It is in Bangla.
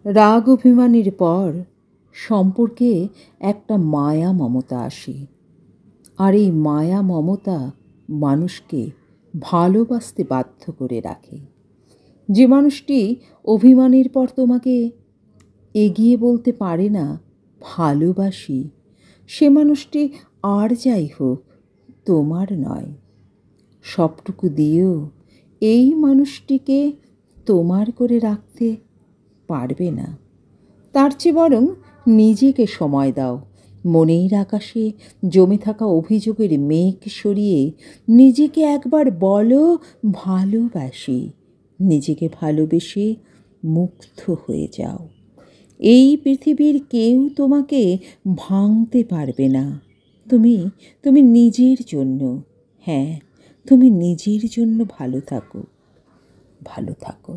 রাগ অভিমানের পর সম্পর্কে একটা মায়া মমতা আসে, আর এই মায়া মমতা মানুষকে ভালোবাসতে বাধ্য করে রাখে। যে মানুষটি অভিমানের পর তোমাকে এগিয়ে বলতে পারে না ভালোবাসি, সে মানুষটি আর যাই হোক তোমার নয়। সবটুকু দিয়েও এই মানুষটিকে তোমার করে রাখতে পারবে না। তার চেয়ে বরং নিজেকে সময় দাও। মনের আকাশে জমে থাকা অভিযোগের মেঘ সরিয়ে নিজেকে একবার বলো ভালোবাসি। নিজেকে ভালোবেসে মুগ্ধ হয়ে যাও। এই পৃথিবীর কেউ তোমাকে ভাঙতে পারবে না। তুমি তুমি নিজের জন্য, হ্যাঁ, তুমি নিজের জন্য ভালো থাকো, ভালো থাকো।